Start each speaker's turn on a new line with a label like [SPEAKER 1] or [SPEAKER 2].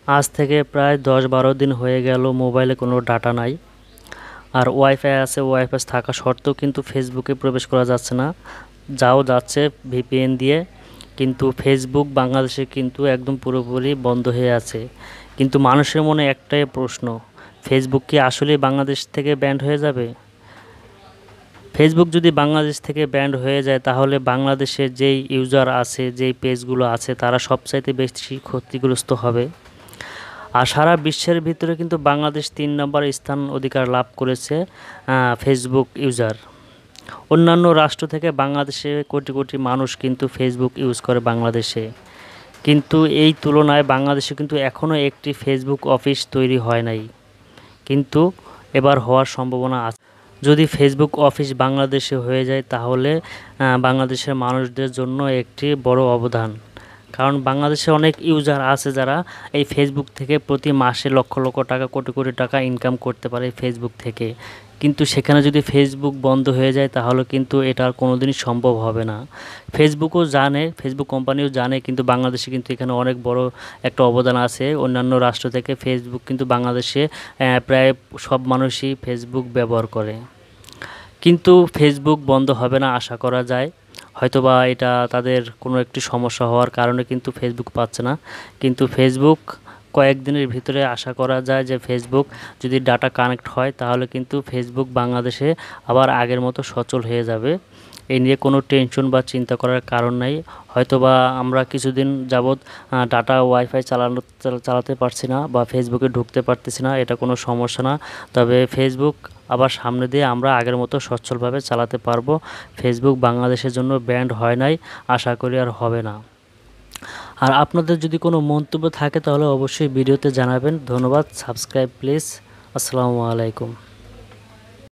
[SPEAKER 1] আজ থেকে প্রায় ১০-১২ দিন হয়ে গেল মোবাইলে কোনো ডাটা নাই। আর ওয়াইফাই আছে, ওয়াইফাই থাকা সত্ত্বেও কিন্তু ফেসবুকে প্রবেশ করা যাচ্ছে না। যাচ্ছে ভিপিএন দিয়ে, কিন্তু ফেসবুক বাংলাদেশে কিন্তু একদম পুরোপুরি বন্ধ হয়ে আছে। কিন্তু মানুষের মনে একটাই প্রশ্ন, ফেসবুক কি আসলেই বাংলাদেশ থেকে ব্যান্ড হয়ে যাবে? ফেসবুক যদি বাংলাদেশ থেকে ব্যান্ড হয়ে যায় তাহলে বাংলাদেশের যেই ইউজার আছে, যেই পেজগুলো আছে তারা সবচাইতে বেশি ক্ষতিগ্রস্ত হবে। আর সারা বিশ্বের ভিতরে কিন্তু বাংলাদেশ ৩ নম্বর স্থান অধিকার লাভ করেছে ফেসবুক ইউজার। অন্যান্য রাষ্ট্র থেকে বাংলাদেশে কোটি কোটি মানুষ কিন্তু ফেসবুক ইউজ করে বাংলাদেশে। কিন্তু এই তুলনায় বাংলাদেশে কিন্তু এখনও একটি ফেসবুক অফিস তৈরি হয় নাই, কিন্তু এবার হওয়ার সম্ভাবনা আছে। যদি ফেসবুক অফিস বাংলাদেশে হয়ে যায় তাহলে বাংলাদেশের মানুষদের জন্য একটি বড় অবদান। কারণ বাংলাদেশে অনেক ইউজার আছে যারা এই ফেসবুক থেকে প্রতি মাসে লক্ষ লক্ষ টাকা, কোটি কোটি টাকা ইনকাম করতে পারে ফেসবুক থেকে। কিন্তু সেখানে যদি ফেসবুক বন্ধ হয়ে যায় তাহলে কিন্তু এটা আর কোনোদিনই সম্ভব হবে না। ফেসবুকও জানে, ফেসবুক কোম্পানিও জানে, কিন্তু বাংলাদেশে কিন্তু এখানে অনেক বড় একটা অবদান আছে। অন্যান্য রাষ্ট্র থেকে ফেসবুক কিন্তু বাংলাদেশে প্রায় সব মানুষই ফেসবুক ব্যবহার করে। কিন্তু ফেসবুক বন্ধ হবে না আশা করা যায়। হয়তোবা এটা তাদের কোনো একটি সমস্যা হওয়ার কারণে কিন্তু ফেসবুক পাচ্ছে না। কিন্তু ফেসবুক কয়েকদিনের ভিতরে আশা করা যায় যে ফেসবুক যদি ডাটা কানেক্ট হয় তাহলে কিন্তু ফেসবুক বাংলাদেশে আবার আগের মতো সচল হয়ে যাবে। এই নিয়ে কোনো টেনশন বা চিন্তা করার কারণ নাই। হয়তোবা আমরা কিছুদিন যাবৎ ডাটা ওয়াইফাই চালাতে পারছি না বা ফেসবুকে ঢুকতে পারতেছি না, এটা কোনো সমস্যা না। তবে ফেসবুক আবার সামনে দিয়ে আমরা আগের মতো সচ্ছলভাবে চালাতে পারবো। ফেসবুক বাংলাদেশের জন্য ব্যান্ড হয় নাই, আশা করি আর হবে না। আর আপনাদের যদি কোনো মন্তব্য থাকে তাহলে অবশ্যই ভিডিওতে জানাবেন। ধন্যবাদ। Subscribe please. আসসালামু আলাইকুম।